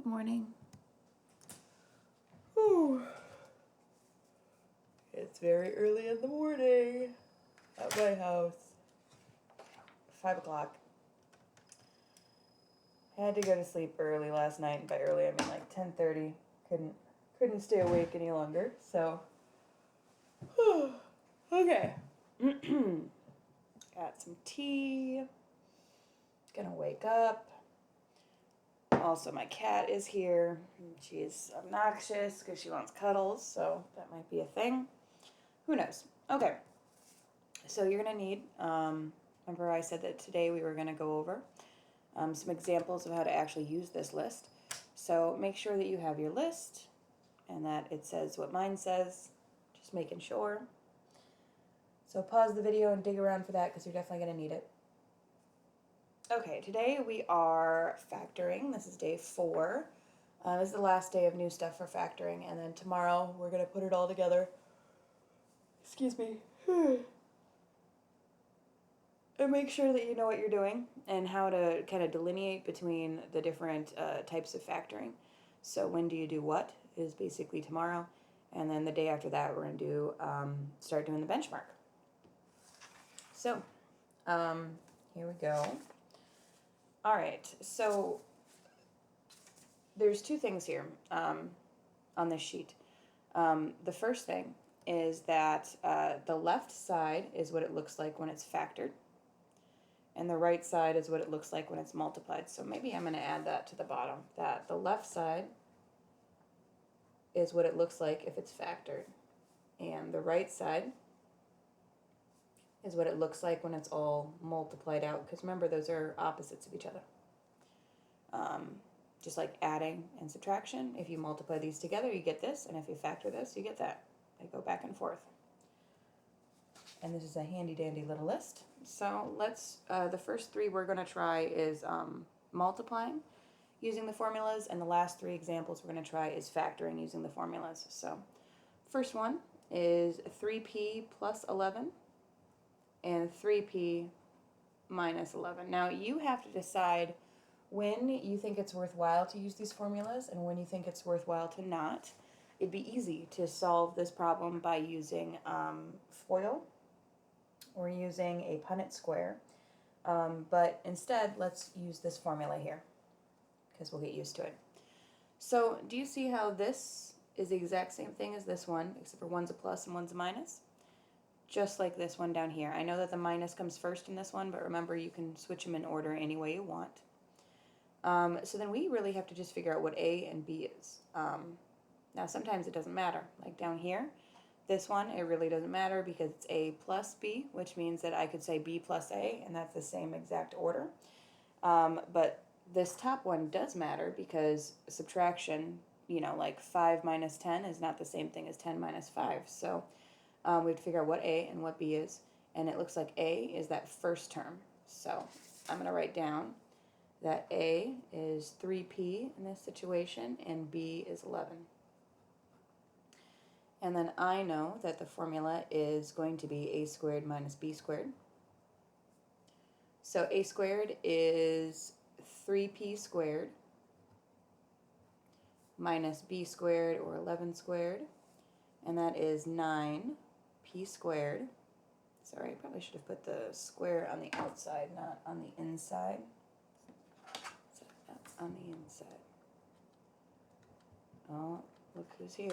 Good morning. Whew. It's very early in the morning at my house. 5 o'clock. I had to go to sleep early last night, and by early I mean like 10:30. Couldn't stay awake any longer, so okay. Got some tea. Gonna wake up. Also, my cat is here. She's obnoxious because she wants cuddles, so that might be a thing. Who knows? Okay. So you're gonna need, remember I said that today we were gonna go over some examples of how to actually use this list. So make sure that you have your list and that it says what mine says, just making sure. So pause the video and dig around for that because you're definitely going to need it. Okay, today we are factoring. This is day 4. This is the last day of new stuff for factoring, and then tomorrow we're going to put it all together. Excuse me. And make sure that you know what you're doing and how to kind of delineate between the different types of factoring. So when do you do what is basically tomorrow, and then the day after that we're going to do start doing the benchmark. So here we go. All right, so there's 2 things here on this sheet. The first thing is that the left side is what it looks like when it's factored, and the right side is what it looks like when it's multiplied. So maybe I'm going to add that to the bottom, that the left side is what it looks like if it's factored, and the right side is what it looks like when it's all multiplied out, because remember, those are opposites of each other. Just like adding and subtraction, if you multiply these together, you get this, and if you factor this, you get that. They go back and forth. And this is a handy-dandy little list. So let's, the first 3 we're going to try is multiplying using the formulas, and the last 3 examples we're going to try is factoring using the formulas. So first one is 3p plus 11 and 3p minus 11. Now you have to decide when you think it's worthwhile to use these formulas and when you think it's worthwhile to not. It'd be easy to solve this problem by using FOIL or using a Punnett square, but instead let's use this formula here because we'll get used to it. So do you see how this is the exact same thing as this one, except for one's a plus and one's a minus? Just like this one down here. I know that the minus comes first in this one, but remember you can switch them in order any way you want. So then we really have to just figure out what A and B is. Now sometimes it doesn't matter. Like down here, this one, it really doesn't matter because it's A plus B, which means that I could say B plus A, and that's the same exact order. But this top one does matter because subtraction, you know, like 5 minus 10 is not the same thing as 10 minus 5. So we have to figure out what A and what B is, and it looks like A is that first term. So I'm going to write down that A is 3p in this situation and B is 11. And then I know that the formula is going to be A squared minus B squared. So A squared is 3p squared minus B squared, or 11 squared, and that is 9p squared. Sorry, I probably should have put the square on the outside, not on the inside. So that's on the inside. Oh, look who's here.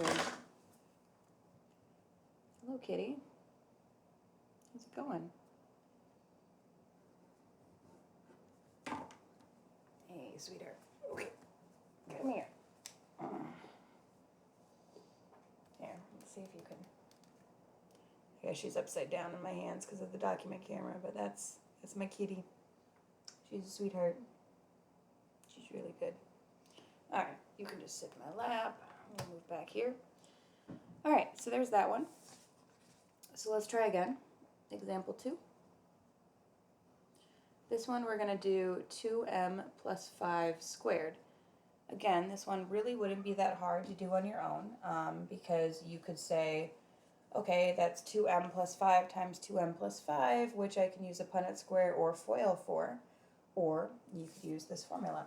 Hello, kitty. How's it going? Hey, sweetheart. Okay, come here. Here, let's see if you can. Yeah, she's upside down in my hands because of the document camera, but that's my kitty. She's a sweetheart. She's really good. All right, you can just sit in my lap. We'll move back here. All right, so there's that one. So let's try again. Example 2. This one we're going to do 2m plus 5 squared. Again, this one really wouldn't be that hard to do on your own because you could say, okay, that's 2m plus 5 times 2m plus 5, which I can use a Punnett square or FOIL for, or you could use this formula.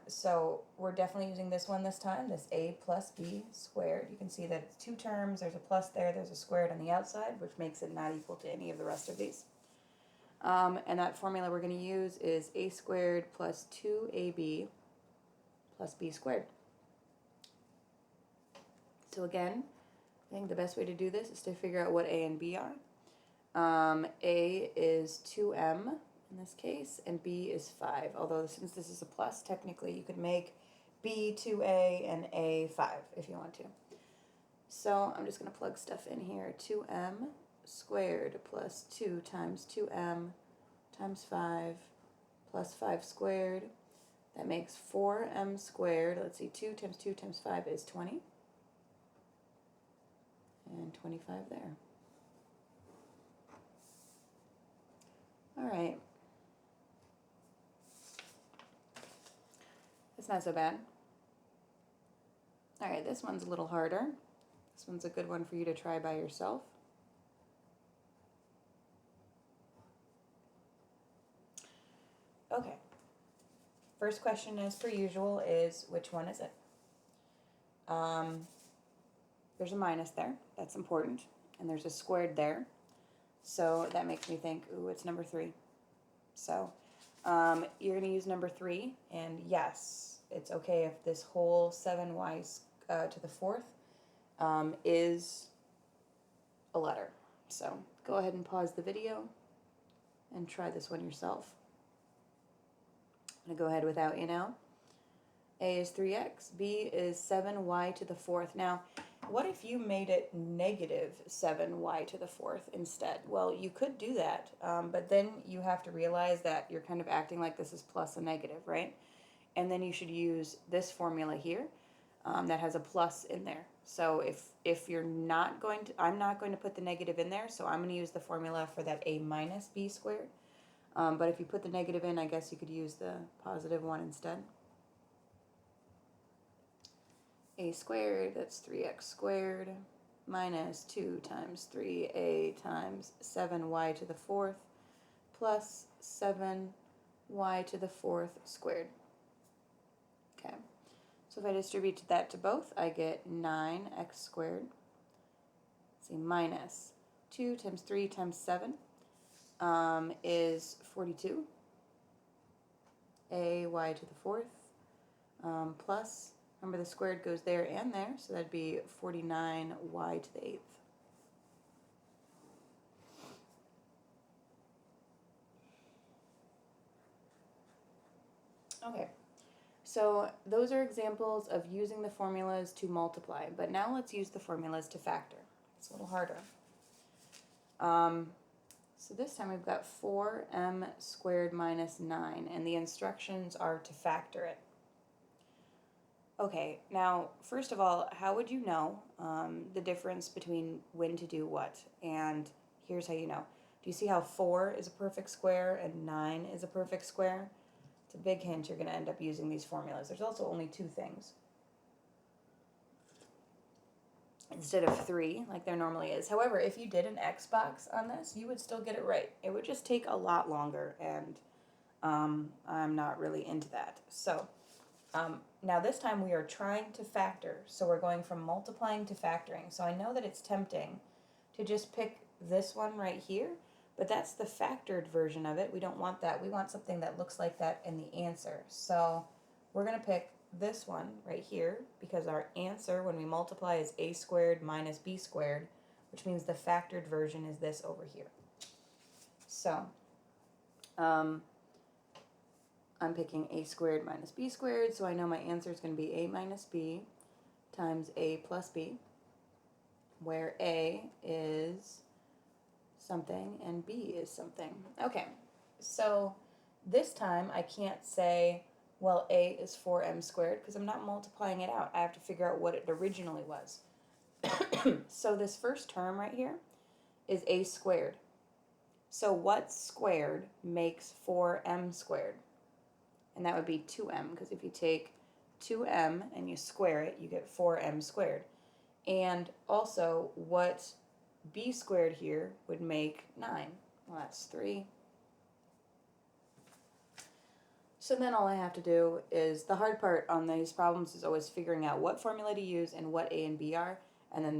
So we're definitely using this one this time, this a plus b squared. You can see that it's two terms, there's a plus there, there's a squared on the outside, which makes it not equal to any of the rest of these. And that formula we're going to use is a squared plus 2ab plus b squared. So again, I think the best way to do this is to figure out what a and b are. A is 2m in this case, and b is 5. Although since this is a plus, technically you could make b 2a and a 5 if you want to. So I'm just going to plug stuff in here. 2m squared plus 2 times 2m times 5 plus 5 squared. That makes 4m squared. Let's see, 2 times 2 times 5 is 20. And 25 there. All right. That's not so bad. All right, this one's a little harder. This one's a good one for you to try by yourself. Okay. First question, as per usual, is which one is it? There's a minus there. That's important. And there's a squared there. So that makes me think, ooh, it's number 3. So you're going to use number 3. And yes, it's okay if this whole 7y to the 4th is a letter. So go ahead and pause the video and try this one yourself. I'm going to go ahead without you now. A is 3x, B is 7y to the 4th. Now, what if you made it negative 7y to the 4th instead? Well, you could do that, but then you have to realize that you're kind of acting like this is plus a negative, right? And then you should use this formula here that has a plus in there. So if you're not going to, I'm not going to put the negative in there, so I'm going to use the formula for that a minus b squared. But if you put the negative in, I guess you could use the positive one instead. A squared, that's 3x squared, minus 2 times 3a times 7y to the 4th, plus 7y to the 4th squared. Okay, so if I distribute that to both, I get 9x squared. Let's see, minus 2 times 3 times 7 is 42. A to the 4th, plus, remember the squared goes there and there, so that'd be 49y to the 8th. Okay, so those are examples of using the formulas to multiply, but now let's use the formulas to factor. It's a little harder. So this time we've got 4m squared minus 9, and the instructions are to factor it. Okay, now, first of all, how would you know the difference between when to do what? And here's how you know. Do you see how 4 is a perfect square and 9 is a perfect square? It's a big hint you're going to end up using these formulas. There's also only 2 things instead of 3, like there normally is. However, if you did an X box on this, you would still get it right. It would just take a lot longer, and I'm not really into that. So now this time we are trying to factor, so we're going from multiplying to factoring. So I know that it's tempting to just pick this one right here, but that's the factored version of it. We don't want that. We want something that looks like that in the answer. So we're going to pick this one right here, because our answer when we multiply is a squared minus b squared, which means the factored version is this over here. So I'm picking a squared minus b squared, so I know my answer is going to be a minus b times a plus b, where a is something and b is something. Okay, so this time I can't say, well, a is 4m squared, because I'm not multiplying it out. I have to figure out what it originally was. So this first term right here is a squared. So what squared makes 4m squared? And that would be 2m, because if you take 2m and you square it, you get 4m squared. And also, what b squared here would make 9? Well, that's 3. So then all I have to do is, the hard part on these problems is always figuring out what formula to use and what A and B are, and then